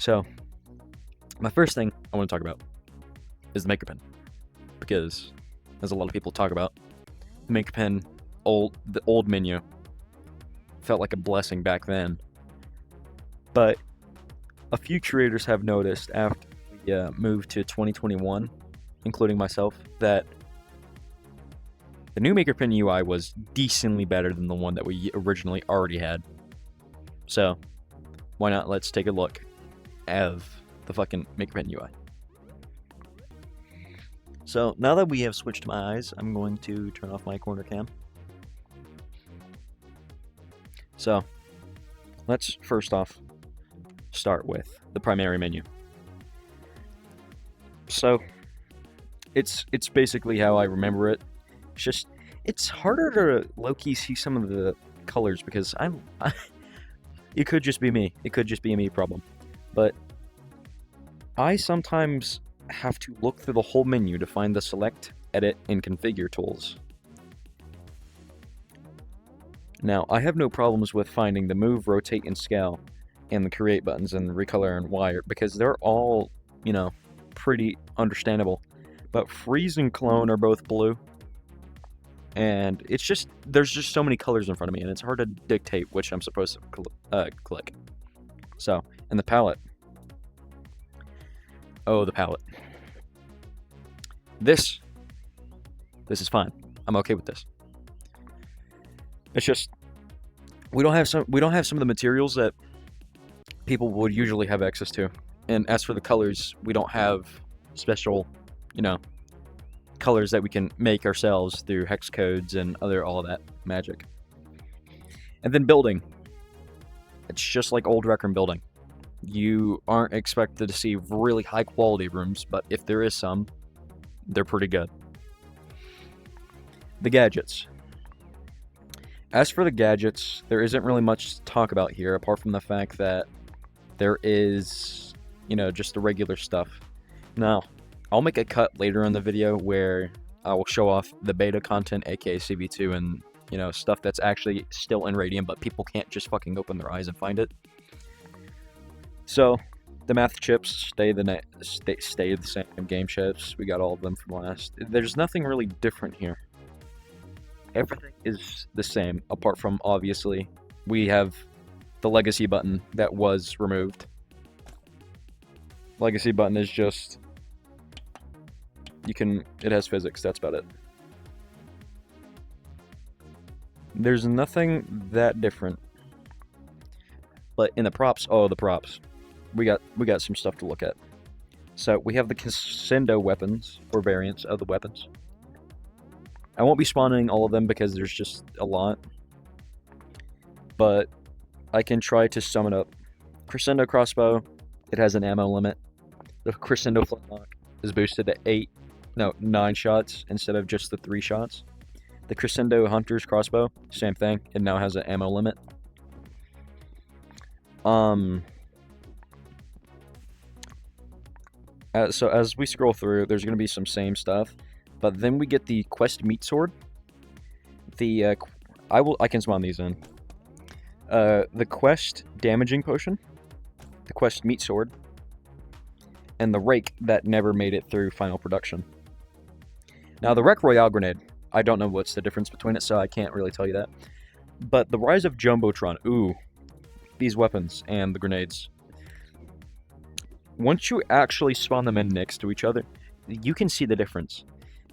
So, my first thing I want to talk about is the Maker Pen, because as a lot of people talk about, the Maker Pen, the old menu, felt like a blessing back then. But a few creators have noticed after we moved to 2021, including myself, that the new Maker Pen UI was decently better than the one that we originally already had. So, why not let's take a look at the fucking Maker Pen UI. So, now that we have switched my eyes, I'm going to turn off my corner cam. So, let's first off start with the primary menu. So, it's basically how I remember it. It's harder to low-key see some of the colors because it could just be me. It could just be a me problem. But I sometimes have to look through the whole menu to find the select, edit, and configure tools. Now, I have no problems with finding the move, rotate, and scale, and the create buttons and recolor and wire, because they're all, pretty understandable. But freeze and clone are both blue, and there's just so many colors in front of me, and it's hard to dictate which I'm supposed to click. So, and the palette. Oh, the palette. This is fine. I'm okay with this. It's just we don't have some of the materials that people would usually have access to. And as for the colors, we don't have special, colors that we can make ourselves through hex codes and all that magic. And then building. It's just like old Rec Room building. You aren't expected to see really high quality rooms, but if there is some, they're pretty good. The gadgets. As for the gadgets, there isn't really much to talk about here, apart from the fact that there is, just the regular stuff. Now, I'll make a cut later in the video where I will show off the beta content, aka CV2, and, stuff that's actually still in Radium, but people can't just fucking open their eyes and find it. So, the math chips stay the same. Game chips, we got all of them from last. There's nothing really different here. Everything is the same, apart from, obviously, we have the legacy button that was removed. Legacy button is just, it has physics, that's about it. There's nothing that different. But in the props, the props. We got some stuff to look at. So, we have the Crescendo weapons, or variants of the weapons. I won't be spawning all of them because there's just a lot. But I can try to sum it up. Crescendo crossbow, it has an ammo limit. The Crescendo flintlock is boosted to 9 shots instead of just the 3 shots. The Crescendo hunter's crossbow, same thing. It now has an ammo limit. So as we scroll through, there's going to be some same stuff. But then we get the Quest Meat Sword. I can spawn these in. The Quest Damaging Potion, the Quest Meat Sword, and the Rake that never made it through final production. Now the Rec Royale Grenade, I don't know what's the difference between it, so I can't really tell you that. But the Rise of Jumbotron, these weapons and the grenades. Once you actually spawn them in next to each other, you can see the difference.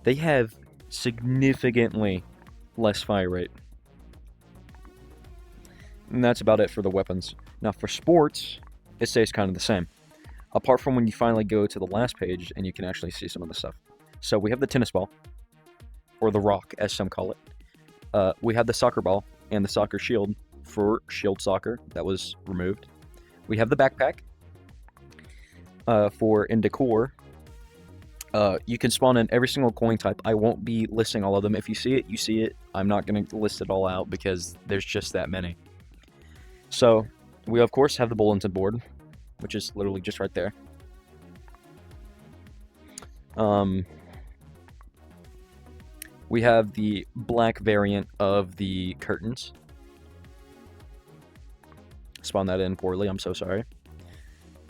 They have significantly less fire rate. And that's about it for the weapons. Now for sports, it stays kind of the same. Apart from when you finally go to the last page and you can actually see some of the stuff. So we have the tennis ball, or the rock as some call it. We have the soccer ball and the soccer shield for shield soccer that was removed. We have the backpack for in decor. You can spawn in every single coin type. I won't be listing all of them. If you see it, you see it. I'm not going to list it all out because there's just that many. So, we of course have the bulletin board, which is literally just right there. We have the black variant of the curtains. Spawned that in poorly, I'm so sorry.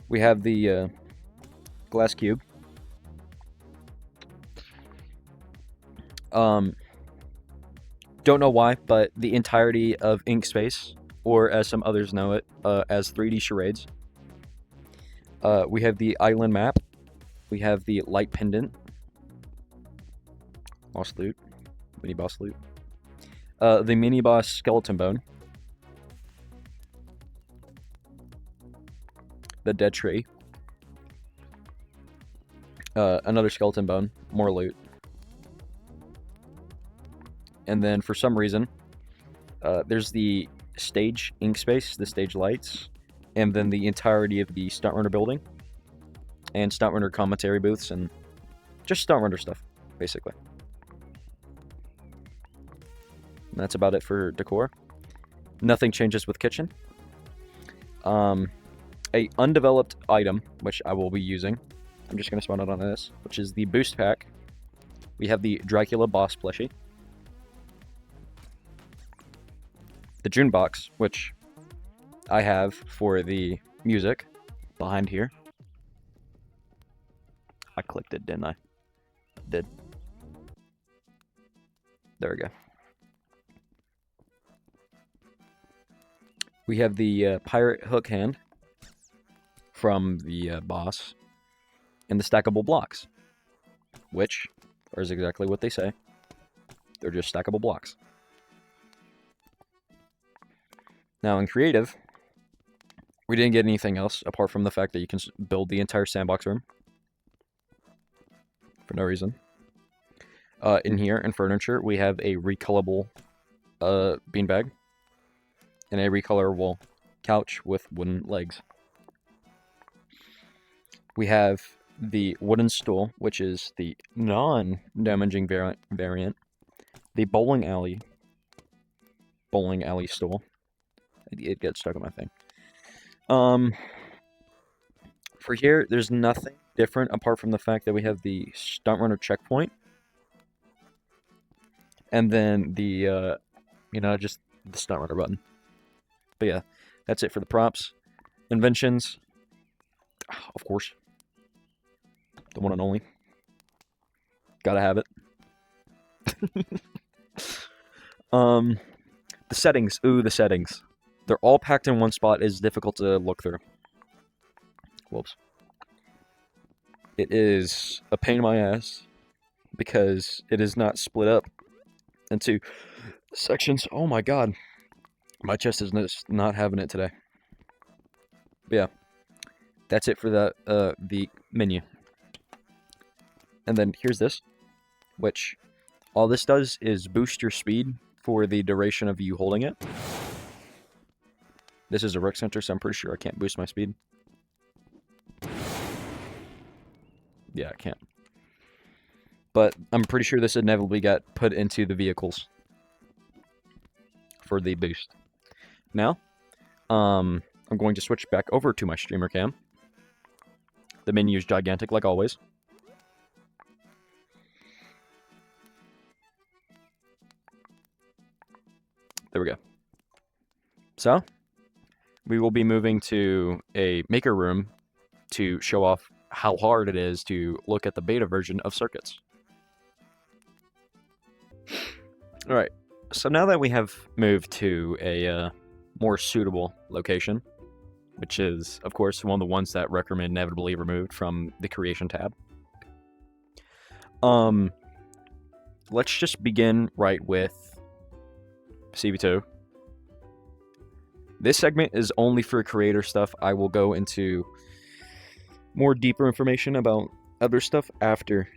We have the glass cube. Don't know why, but the entirety of ink space, or as some others know it, as 3D charades. We have the island map. We have the light pendant. Boss loot. Mini boss loot. The mini boss skeleton bone. The dead tree. Another skeleton bone. More loot. And then for some reason, there's the stage ink space, the stage lights, and then the entirety of the Stunt Runner building, and Stunt Runner commentary booths, and just Stunt Runner stuff, basically. And that's about it for decor. Nothing changes with kitchen. A undeveloped item, which I will be using. I'm just going to spawn it on this, which is the boost pack. We have the Dracula boss plushie. The June box, which I have for the music behind here. I clicked it, didn't I? Did. There we go. We have the pirate hook hand from the boss, and the stackable blocks, which is exactly what they say. They're just stackable blocks. Now in creative, we didn't get anything else apart from the fact that you can build the entire sandbox room for no reason. In here, in furniture, we have a recolorable beanbag and a recolorable couch with wooden legs. We have the wooden stool, which is the non-damaging variant. The bowling alley stool. It gets stuck on my thing. For here, there's nothing different apart from the fact that we have the Stunt Runner checkpoint, and then the just the Stunt Runner button. But yeah, that's it for the props. Inventions, of course, the one and only. Gotta have it. The settings. Ooh, the settings. They're all packed in one spot. It's difficult to look through. Whoops. It is a pain in my ass because it is not split up into sections. Oh my god. My chest is not having it today. But yeah. That's it for the menu. And then here's this, which all this does is boost your speed for the duration of you holding it. This is a rec center, so I'm pretty sure I can't boost my speed. Yeah, I can't. But I'm pretty sure this inevitably got put into the vehicles for the boost. Now, I'm going to switch back over to my streamer cam. The menu is gigantic, like always. There we go. So, we will be moving to a maker room to show off how hard it is to look at the beta version of circuits. Alright, so now that we have moved to a more suitable location, which is, of course, one of the ones that Rec Room inevitably removed from the creation tab, let's just begin right with CV2. This segment is only for creator stuff. I will go into more deeper information about other stuff after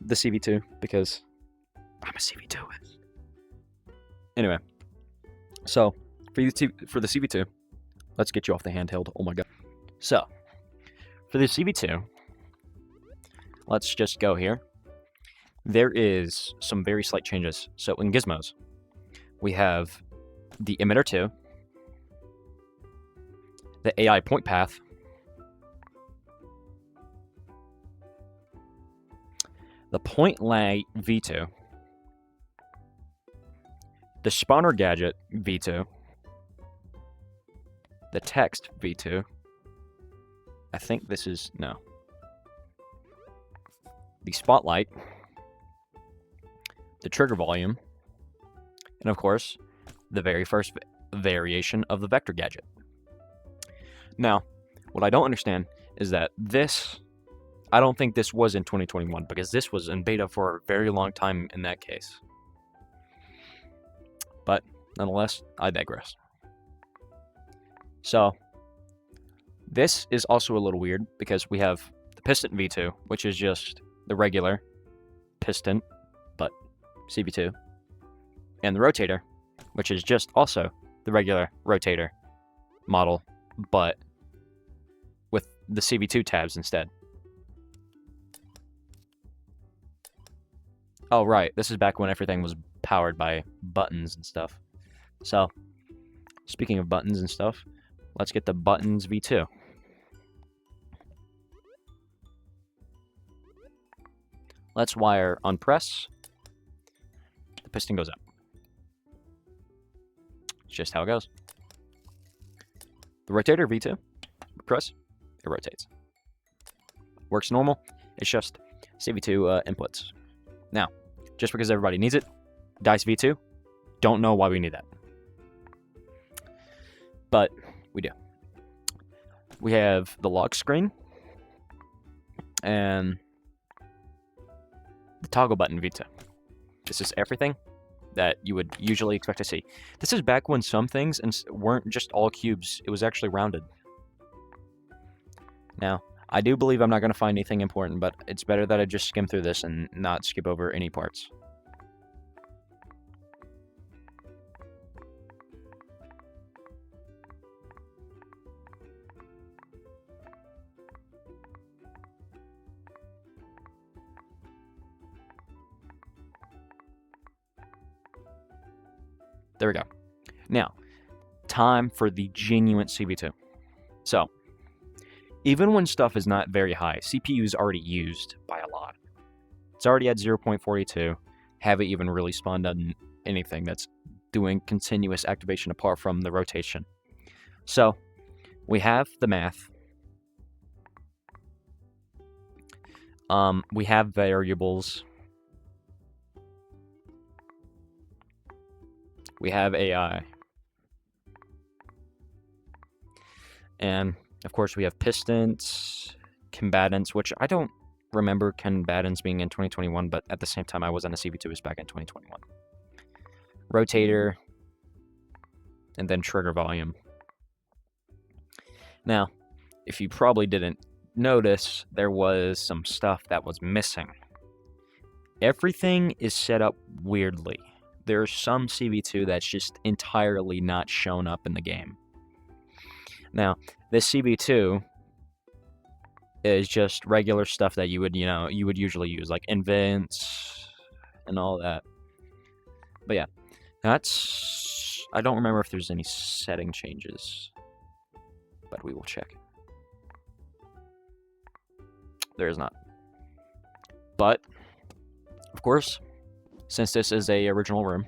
the CV2 because I'm a CV2. Anyway, so for the CV2, let's get you off the handheld. Oh my god. So for the CV2, let's just go here. There is some very slight changes. So in gizmos, we have the emitter 2, the AI point path, the point lag V2, the spawner gadget V2, the text V2, I think this is... no. The spotlight, the trigger volume, and of course, the very first variation of the vector gadget. Now, what I don't understand is that this... I don't think this was in 2021, because this was in beta for a very long time in that case. But, nonetheless, I digress. So, this is also a little weird, because we have the piston V2, which is just the regular piston, but CV2, and the rotator, which is just also the regular rotator model, but with the CV2 tabs instead. Oh, right, this is back when everything was powered by buttons and stuff. So, speaking of buttons and stuff, let's get the buttons V2. Let's wire on press. The piston goes up. It's just how it goes. The rotator V2, press, it rotates. Works normal. It's just CV2 inputs. Now, just because everybody needs it, dice V2, don't know why we need that. But we do. We have the lock screen and the toggle button V2. This is everything that you would usually expect to see. This is back when some things weren't just all cubes, it was actually rounded. Now, I do believe I'm not going to find anything important, but it's better that I just skim through this and not skip over any parts. There we go. Now, time for the genuine CV2. So, even when stuff is not very high, CPU is already used by a lot. It's already at 0.42. Haven't even really spawned on anything that's doing continuous activation apart from the rotation. So, we have the math. We have variables. We have AI. And, of course, we have pistons, combatants, which I don't remember combatants being in 2021, but at the same time, I was on a CV2, was back in 2021. Rotator, and then trigger volume. Now, if you probably didn't notice, there was some stuff that was missing. Everything is set up weirdly. There's some CV2 that's just entirely not shown up in the game. Now, this CV2 is just regular stuff that you would usually use, like invents and all that. But yeah, that's... I don't remember if there's any setting changes, but we will check. There is not. But, of course, since this is a original room,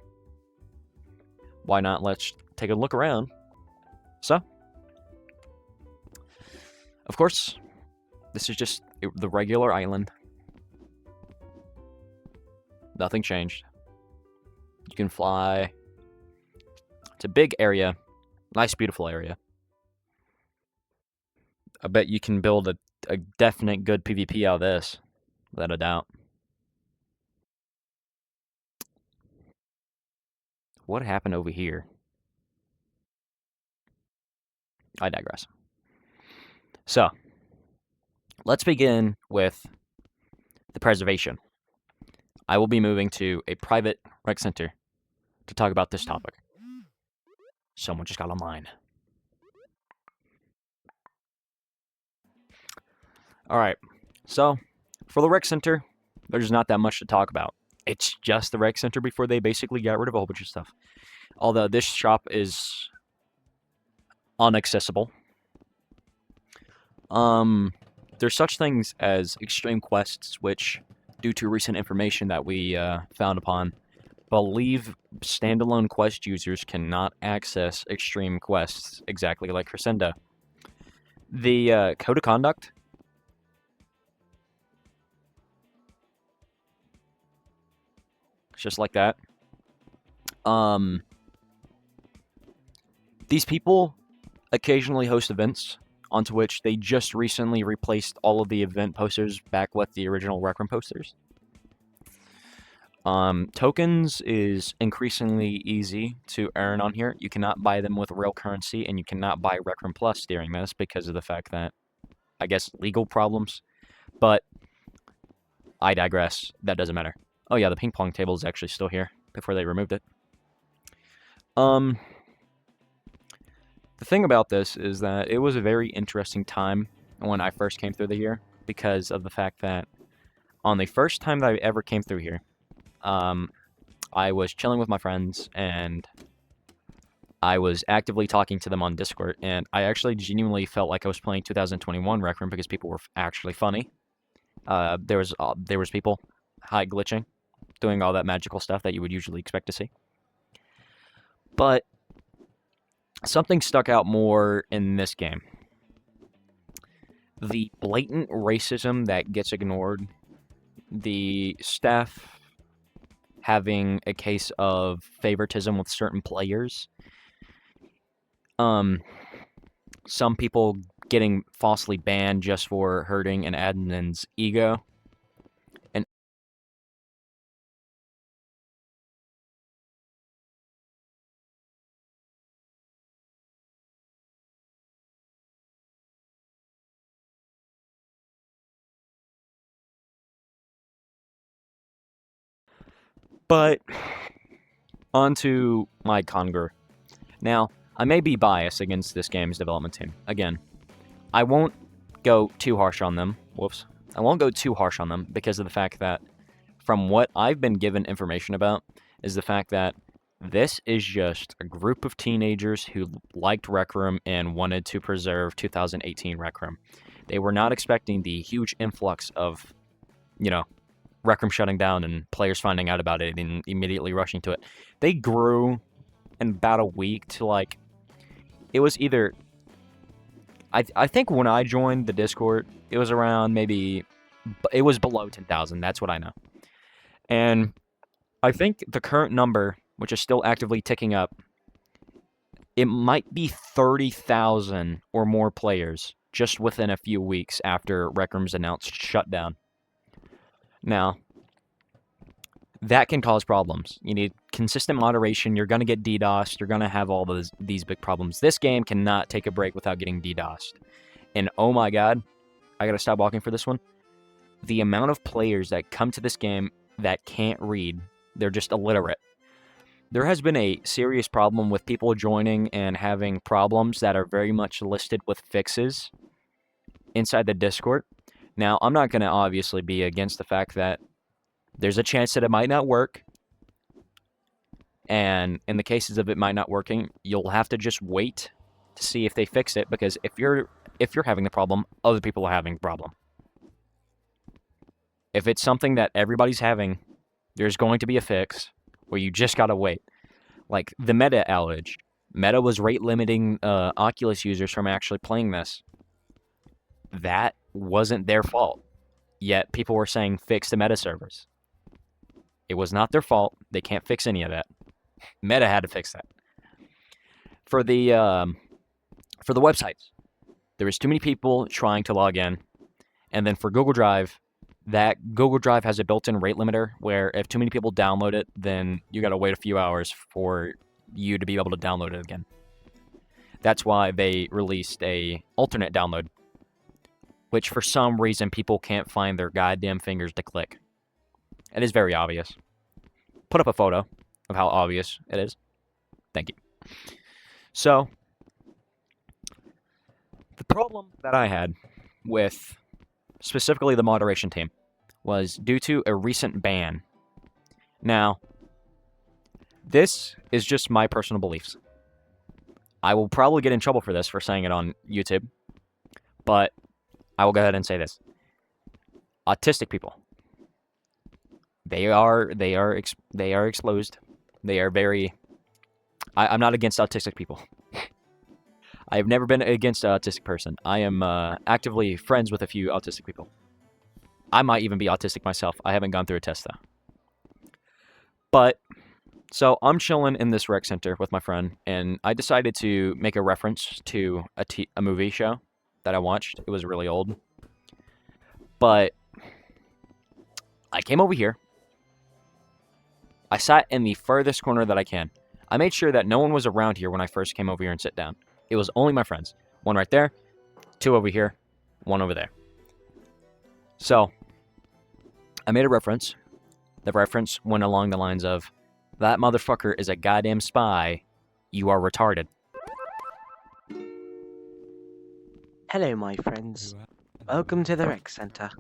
why not let's take a look around. So, of course, this is just the regular island. Nothing changed. You can fly. It's a big area. Nice, beautiful area. I bet you can build a definite good PvP out of this, without a doubt. What happened over here? I digress. So, let's begin with the preservation. I will be moving to a private rec center to talk about this topic. Someone just got online. Alright, so, for the rec center, there's not that much to talk about. It's just the rec center before they basically got rid of a whole bunch of stuff. Although this shop is inaccessible. There's such things as extreme quests, which, due to recent information that we found upon, believe standalone quest users cannot access extreme quests exactly like Crescendo. The code of conduct. It's just like that. Um, these people occasionally host events onto which they just recently replaced all of the event posters back with the original Rec Room posters. Tokens is increasingly easy to earn on here. You cannot buy them with real currency, and you cannot buy Rec Room Plus during this because of the fact that, I guess, legal problems. But I digress. That doesn't matter. Oh yeah, the ping pong table is actually still here before they removed it. The thing about this is that it was a very interesting time when I first came through the year because of the fact that on the first time that I ever came through here, I was chilling with my friends and I was actively talking to them on Discord, and I actually genuinely felt like I was playing 2021 Rec Room because people were actually funny. There was people high glitching, doing all that magical stuff that you would usually expect to see. But something stuck out more in this game. The blatant racism that gets ignored, the staff having a case of favoritism with certain players, some people getting falsely banned just for hurting an admin's ego, and but onto my Conger. Now, I may be biased against this game's development team. Again, I won't go too harsh on them. Whoops. I won't go too harsh on them because of the fact that, from what I've been given information about, is the fact that this is just a group of teenagers who liked Rec Room and wanted to preserve 2018 Rec Room. They were not expecting the huge influx of, Rec Room shutting down and players finding out about it and immediately rushing to it. They grew in about a week to it was either. I think when I joined the Discord, it was around it was below 10,000. That's what I know. And I think the current number, which is still actively ticking up, it might be 30,000 or more players just within a few weeks after Rec Room's announced shutdown. Now, that can cause problems. You need consistent moderation. You're going to get DDoSed. You're going to have all these big problems. This game cannot take a break without getting DDoSed. And oh my god, I got to stop walking for this one. The amount of players that come to this game that can't read, they're just illiterate. There has been a serious problem with people joining and having problems that are very much listed with fixes inside the Discord. Now, I'm not going to obviously be against the fact that there's a chance that it might not work. And in the cases of it might not working, you'll have to just wait to see if they fix it, because if you're having the problem, other people are having the problem. If it's something that everybody's having, there's going to be a fix where you just gotta wait. Like the Meta outage. Meta was rate limiting Oculus users from actually playing this. That wasn't their fault. Yet people were saying fix the Meta servers. It was not their fault. They can't fix any of that. Meta had to fix that. For the websites, there was too many people trying to log in, and then for Google Drive, that Google Drive has a built-in rate limiter where if too many people download it, then you got to wait a few hours for you to be able to download it again. That's why they released a alternate download, which for some reason people can't find their goddamn fingers to click. It is very obvious. Put up a photo of how obvious it is. Thank you. So, the problem that I had with specifically the moderation team was due to a recent ban. Now, this is just my personal beliefs. I will probably get in trouble for this for saying it on YouTube, but I will go ahead and say this. Autistic people. They are exposed. They are very. I'm not against autistic people. I have never been against an autistic person. I am actively friends with a few autistic people. I might even be autistic myself. I haven't gone through a test though. But so I'm chilling in this rec center with my friend, and I decided to make a reference to a movie show that I watched. It was really old, but I came over here. I sat in the furthest corner that I can. I made sure that no one was around here when I first came over here and sit down. It was only my friends. One right there, two over here, one over there. So I made a reference. The reference went along the lines of, that motherfucker is a goddamn spy. You are retarded. Hello, my friends. Welcome to the rec center.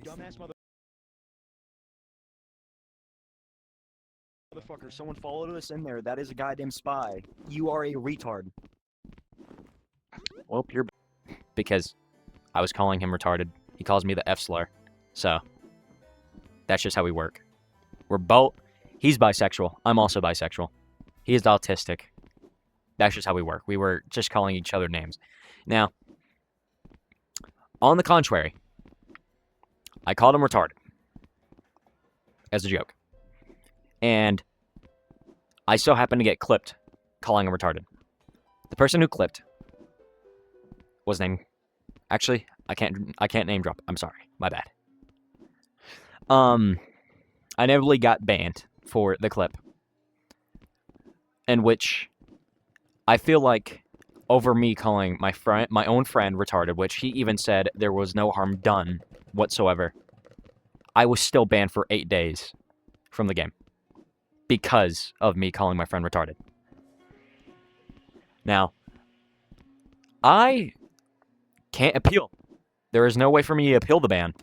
Dumbass motherfucker, someone followed us in there. That is a goddamn spy. You are a retard. Well, you're... Because I was calling him retarded. He calls me the F slur. So, that's just how we work. We're both... He's bisexual. I'm also bisexual. He is autistic. That's just how we work. We were just calling each other names. Now, on the contrary, I called him retarded. As a joke. And I so happened to get clipped calling him retarded. The person who clipped was named... Actually, I can't name drop. I'm sorry. My bad. I inevitably got banned for the clip. In which I feel like over me calling my own friend retarded, which he even said there was no harm done whatsoever, I was still banned for 8 days from the game because of me calling my friend retarded. Now, I can't appeal. There is no way for me to appeal the ban.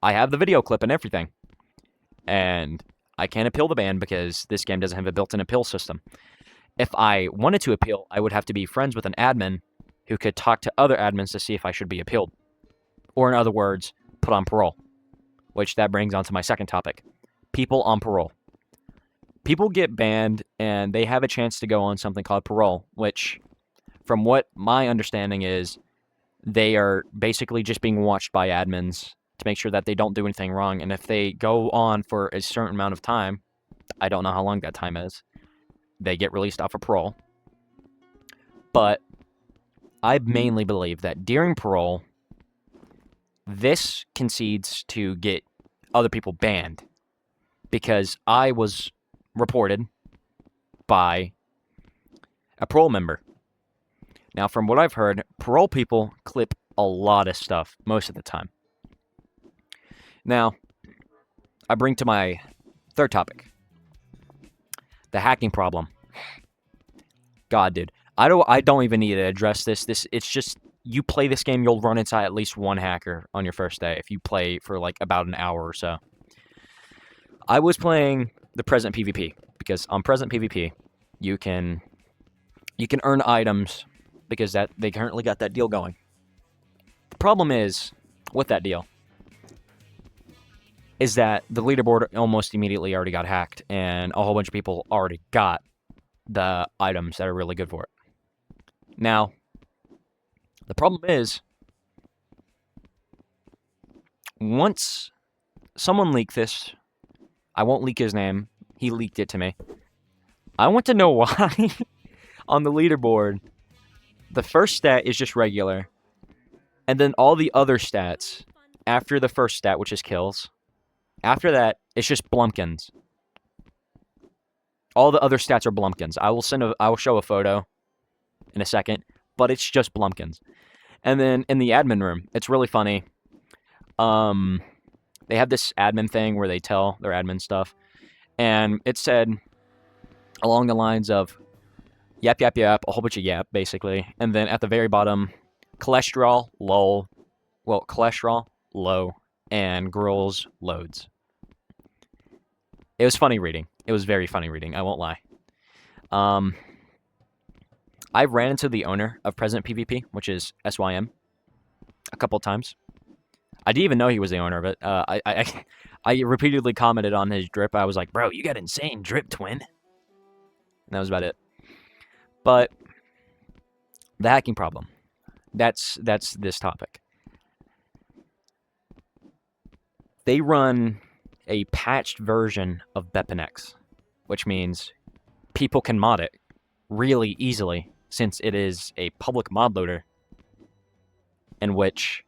I have the video clip and everything. And I can't appeal the ban because this game doesn't have a built-in appeal system. If I wanted to appeal, I would have to be friends with an admin who could talk to other admins to see if I should be appealed. Or in other words, put on parole. Which that brings on to my second topic. People on parole. People get banned and they have a chance to go on something called parole, which, from what my understanding is, they are basically just being watched by admins to make sure that they don't do anything wrong. And if they go on for a certain amount of time, I don't know how long that time is, they get released off of parole. But I mainly believe that during parole, this concedes to get other people banned. Because I was reported by a parole member. Now, from what I've heard, parole people clip a lot of stuff most of the time. Now, I bring to my third topic. The hacking problem. God, dude. I don't even need to address this. It's just, you play this game, you'll run into at least one hacker on your first day if you play for like about an hour or so. I was playing the present PvP because on present PvP, you can earn items because that they currently got that deal going. The problem is with that deal is that the leaderboard almost immediately already got hacked and a whole bunch of people already got the items that are really good for it. Now, the problem is once someone leaked this, I won't leak his name, he leaked it to me. I want to know why on the leaderboard the first stat is just regular, and then all the other stats after the first stat, which is kills, after that, it's just Blumpkins. All the other stats are Blumpkins. I will show a photo in a second, but it's just Blumpkins. And then in the admin room, it's really funny. They have this admin thing where they tell their admin stuff, and it said along the lines of yap, yap, yap, a whole bunch of yap, basically. And then at the very bottom, cholesterol, low, and girls, loads. It was funny reading. It was very funny reading, I won't lie. I ran into the owner of Present PvP, which is SYM, a couple times. I didn't even know he was the owner of it. I repeatedly commented on his drip. I was like, bro, you got insane drip, twin. And that was about it. But The hacking problem. That's this topic. They run a patched version of Bepinex, which means people can mod it really easily since it is a public mod loader in which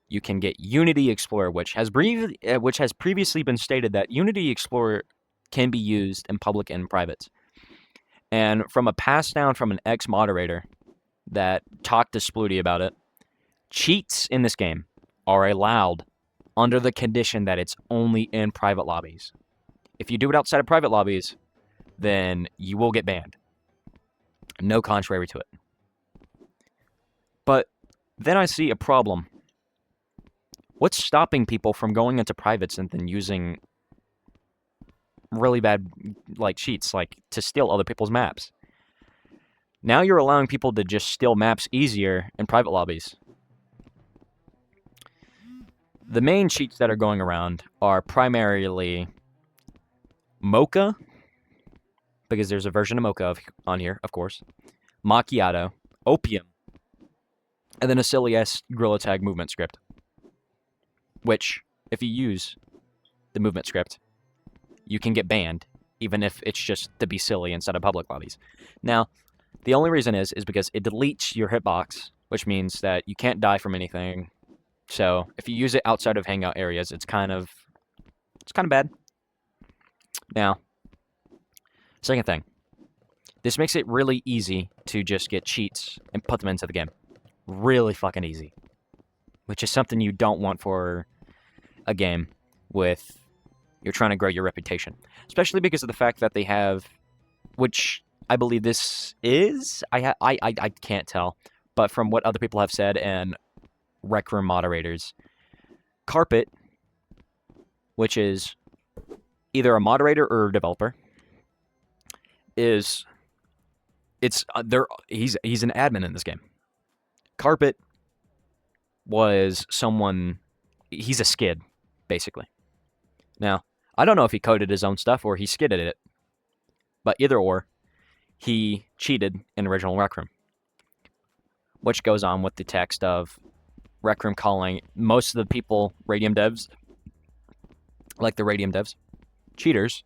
you can get Unity Explorer, which has previously been stated that Unity Explorer can be used in public and private. And from a pass down from an ex-moderator that talked to Splooty about it, cheats in this game are allowed under the condition that it's only in private lobbies. If you do it outside of private lobbies, then you will get banned. No contrary to it. But then I see a problem. What's stopping people from going into privates and then using really bad cheats to steal other people's maps? Now you're allowing people to just steal maps easier in private lobbies. The main cheats that are going around are primarily Mocha, because there's a version of Mocha on here, of course, Macchiato, Opium, and then a silly-ass Gorilla Tag movement script, which, if you use the movement script, you can get banned, even if it's just to be silly instead of public lobbies. Now, the only reason is because it deletes your hitbox, which means that you can't die from anything. So if you use it outside of hangout areas, it's kind of bad. Now, second thing, this makes it really easy to just get cheats and put them into the game. Really fucking easy. Which is something you don't want for a game with you're trying to grow your reputation. Especially because of the fact that they have, which I believe this is, I can't tell, but from what other people have said and Rec Room moderators, Carpet, which is either a moderator or a developer, he's an admin in this game. Carpet was someone, he's a skid, basically. Now, I don't know if he coded his own stuff or he skidded it, but either or, he cheated in original Rec Room, which goes on with the text of Rec Room calling most of the people Radium devs, like the Radium devs, cheaters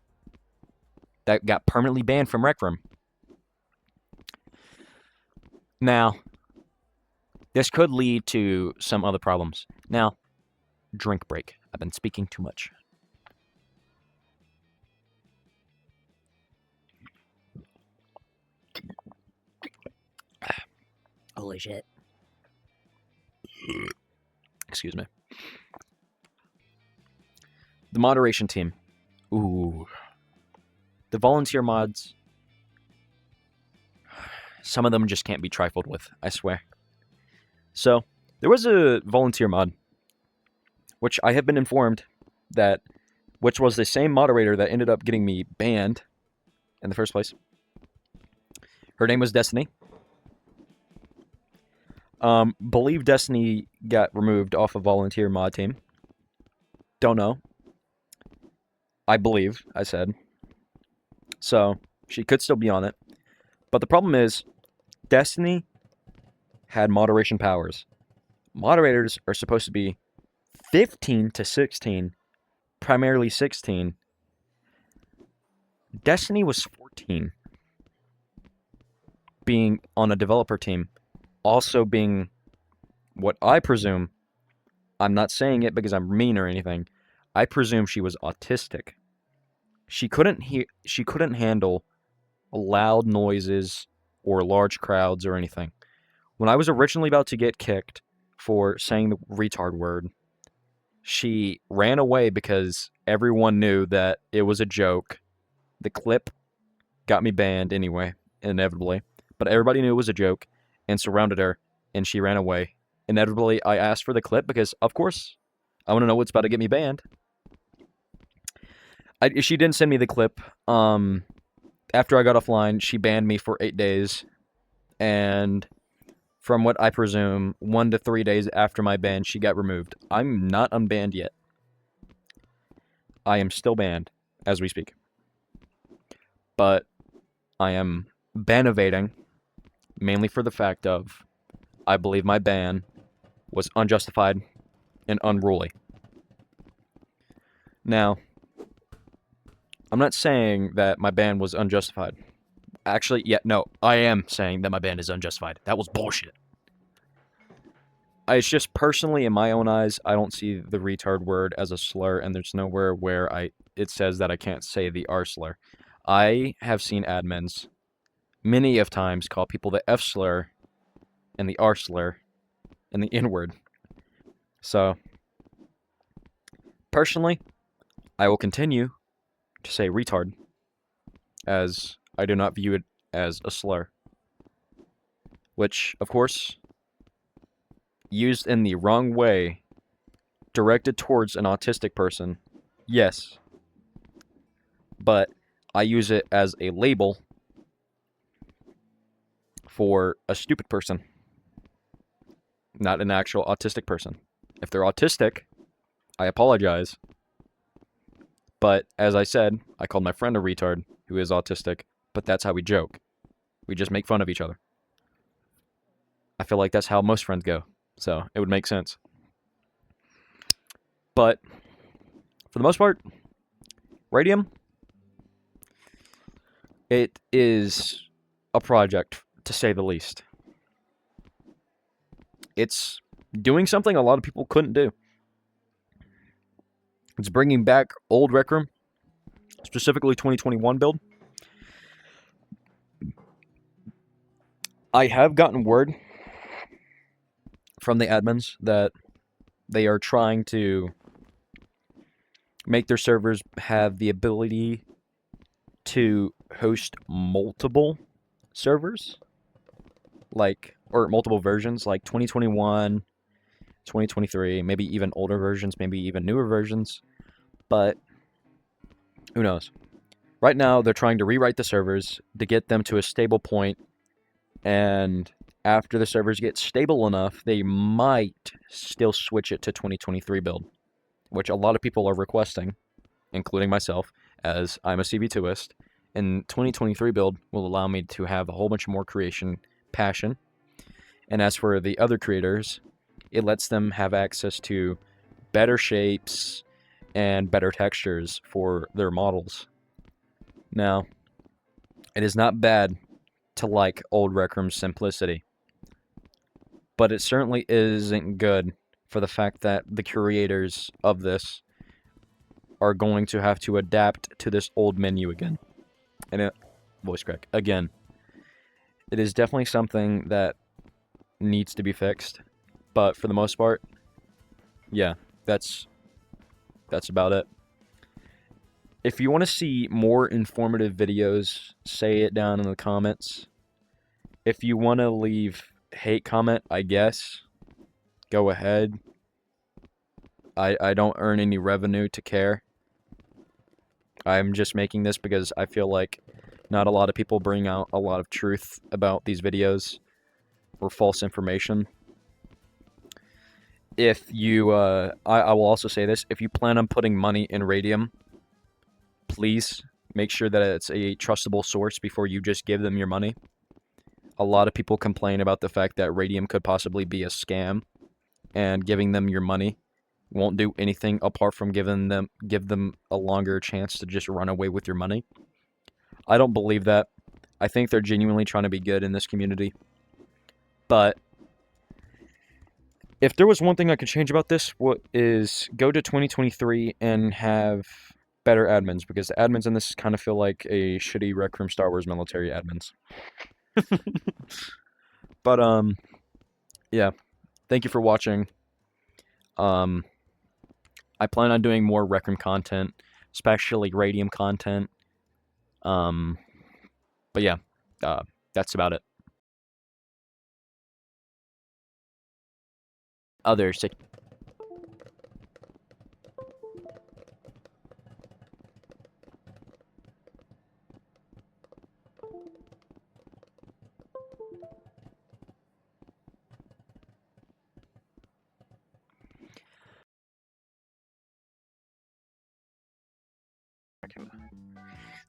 that got permanently banned from Rec Room. Now, this could lead to some other problems. Now, drink break. I've been speaking too much. Holy shit. Excuse me. The moderation team. Ooh. The volunteer mods. Some of them just can't be trifled with, I swear. So, there was a volunteer mod, which I have been informed that, which was the same moderator that ended up getting me banned in the first place. Her name was Destiny. Believe Destiny got removed off a volunteer mod team. Don't know. I believe, I said. So, she could still be on it. But the problem is, Destiny had moderation powers. Moderators are supposed to be 15 to 16, primarily 16. Destiny was 14, being on a developer team, also being what I presume, I'm not saying it because I'm mean or anything, I presume she was autistic. She couldn't handle loud noises or large crowds or anything. When I was originally about to get kicked for saying the retard word, she ran away because everyone knew that it was a joke. The clip got me banned anyway, inevitably. But everybody knew it was a joke and surrounded her, and she ran away. Inevitably, I asked for the clip because, of course, I want to know what's about to get me banned. She didn't send me the clip. After I got offline, she banned me for 8 days. And from what I presume, 1 to 3 days after my ban, she got removed. I'm not unbanned yet. I am still banned as we speak. But I am ban evading, mainly for the fact of I believe my ban was unjustified and unruly. Now, I'm not saying that my ban was unjustified. Actually, yeah, no, I am saying that my ban is unjustified. That was bullshit. It's just personally, in my own eyes, I don't see the retard word as a slur, and there's nowhere where it says that I can't say the R slur. I have seen admins many of times call people the F slur and the R slur and the N word. So, personally, I will continue to say retard, as I do not view it as a slur. Which, of course, used in the wrong way, directed towards an autistic person, yes. But I use it as a label for a stupid person, not an actual autistic person. If they're autistic, I apologize. But as I said, I called my friend a retard who is autistic, but that's how we joke. We just make fun of each other. I feel like that's how most friends go, so it would make sense. But for the most part, radium, it is a project, to say the least. It's doing something a lot of people couldn't do. It's bringing back old Rec Room, specifically 2021 build. I have gotten word from the admins that they are trying to make their servers have the ability to host multiple servers, or multiple versions, like 2021, 2023, maybe even older versions, maybe even newer versions, but who knows? Right now, they're trying to rewrite the servers to get them to a stable point, and after the servers get stable enough, they might still switch it to 2023 build, which a lot of people are requesting, including myself, as I'm a CV2ist. And 2023 build will allow me to have a whole bunch more creation passion. And as for the other creators, it lets them have access to better shapes and better textures for their models. Now, it is not bad to like old Rec Room's simplicity, but it certainly isn't good for the fact that the creators of this are going to have to adapt to this old menu again. And voice crack again. It is definitely something that needs to be fixed, but for the most part, yeah, that's about it. If you want to see more informative videos, say it down in the comments. If you want to leave hate comment, I guess, go ahead. I don't earn any revenue to care. I'm just making this because I feel like not a lot of people bring out a lot of truth about these videos or false information. If you, I will also say this, if you plan on putting money in radium, please make sure that it's a trustable source before you just give them your money. A lot of people complain about the fact that radium could possibly be a scam, and giving them your money won't do anything apart from give them a longer chance to just run away with your money. I don't believe that. I think they're genuinely trying to be good in this community. But if there was one thing I could change about this, what is go to 2023 and have better admins, because the admins in this kind of feel like a shitty Rec Room Star Wars military admins. But yeah. Thank you for watching. I plan on doing more Rec Room content, especially Radium content. But yeah, that's about it. Others.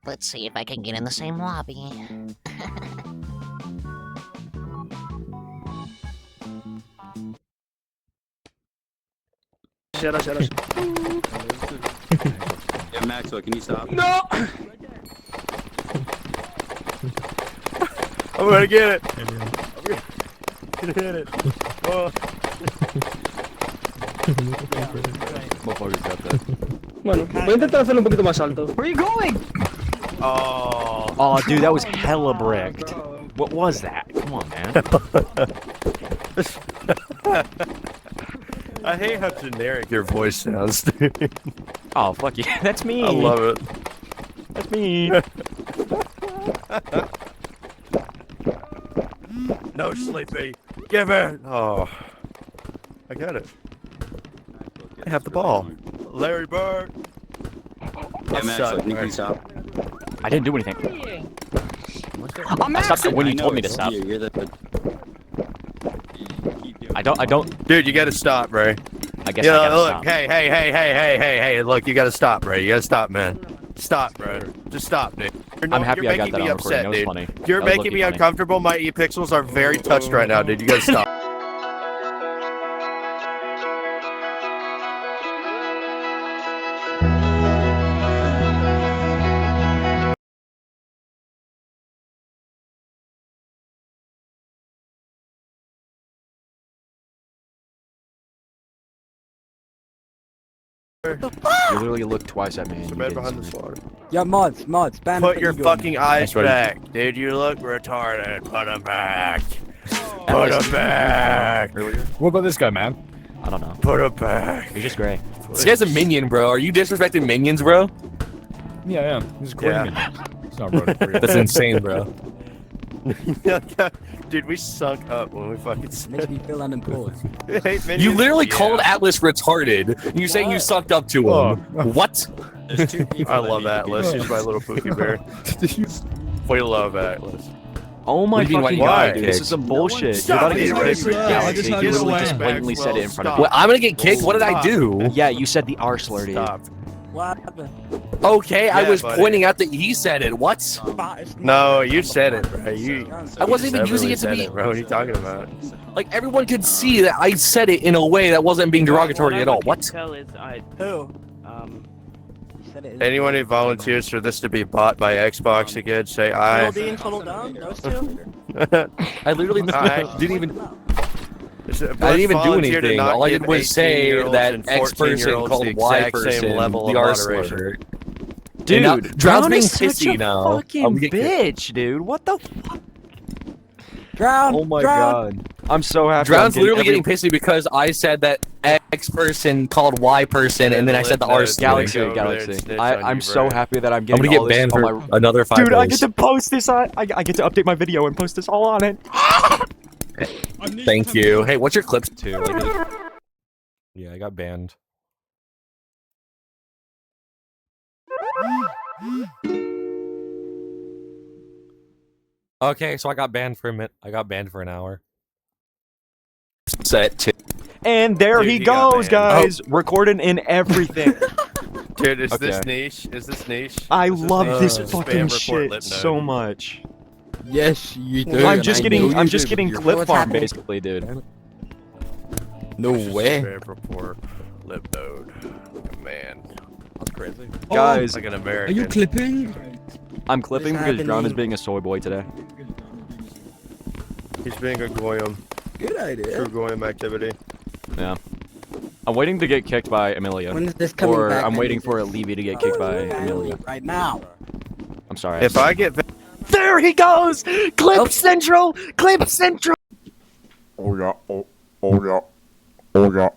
Let's see if I can get in the same lobby. Yeah, Maxwell, can you stop? No! I'm gonna get it. I'm gonna hit it. Oh. Motherfucker got that. Bueno, voy a intentar hacerlo un poquito más alto. Where are you going? Oh. Oh, dude, that was hella bricked. What was that? Come on, man. I hate how generic your voice sounds, dude. Oh, fuck you. That's me. I love it. That's me. No, Sleepy. Give it. Oh. I got it. I have the ball. Larry Bird. Yeah, Maxwell, can you please stop? I didn't do anything. I'm I stopped it when I you know, told me to it's stop. You're the... I don't. Dude, you gotta stop, Ray. I guess Yeah, I gotta look. stop. Hey, look, you gotta stop, Ray. You gotta stop, man. Stop, bro. Just stop, dude. I'm happy you're I got making that me on recording. upset, That was dude. funny. You're That was making low-key me funny. uncomfortable. My e-pixels are very touched right now, dude. You gotta stop. You literally looked twice at me. And you Red didn't behind the see me. slaughter. Yeah, mods, ban Put your fucking eyes That's right. back, dude. You look retarded. Put them back. Put them back. Earlier? What about this guy, man? I don't know. Put them back. He's just gray. This guy's a minion, bro. Are you disrespecting minions, bro? Yeah, I am. He's a great Yeah. minion. It's not road for you. That's insane, bro. Dude, we sunk up when we fucking Makes said me feel unemployed. You literally Yeah. called Atlas retarded. And you saying you sucked up to him. Oh. What? There's two people I that love need to Atlas. be- He's my little pookie bear. We love Atlas. Oh my What do you mean, fucking why god, you dude. got This kicked? is some bullshit. Stop You're about to it. get kicked. Yeah, Yeah, I you just literally understand. just blatantly said it in front of Well, I'm gonna get kicked. What did I do? me. Yeah, you said the R slur, dude. Stop. What happened? Okay, I Yeah, was buddy. pointing out that he said it. What? No, you said it, bro. You. I wasn't even you using it to said be. it, bro. What are you talking about? Like, everyone could see that I said it in a way that wasn't being derogatory at all. What? Who? Anyone who volunteers for this to be bought by Xbox again, say aye. Tunnel down, those two? I literally I- didn't even. I Didn't didn't even do anything. All I did was say that X person called Y person level the of R moderation. slur. Dude, now, Drown's being is such pissy a now. Oh, fucking we get kicked. bitch, dude. What the fuck? Drown! Oh my drown. god. I'm so happy. Drown's I'm literally every- getting pissy because I said that X person called Y person, and then I said the R slur. Galaxy, Go over there and Galaxy. snitch on I'm you, so bro. happy that I'm I'm getting gonna get all this banned on for my... another 5 Dude, I days. get to post this on... I get to update my video and post this all on it. Thank you. Hey, what's your clips? Too. Like, yeah, I got banned. Okay, so I got banned for a minute. I got banned for an hour. Set to. And there Dude, he you got goes, banned. guys. Recording in everything. Dude, is this Okay. niche? Is this niche? I Is love niche? this Spam fucking report shit lip so node. much. Yes, you do. I'm just getting clip What's farm happening? basically, dude. No way. Spam report lip node. Man, That's crazy. Guys, like an American. clipping? I'm clipping What's because Drown is happening? being a soy boy today. He's being a goyim. Good idea. True goyim activity. Yeah. I'm waiting to get kicked by Amelia. When is this coming Or back? I'm I waiting need for this. Levy to get kicked by Amelia. Right now. I'm sorry. If I get There he goes! Clip Central! Clip Central! Oh yeah. Oh yeah. Oh yeah.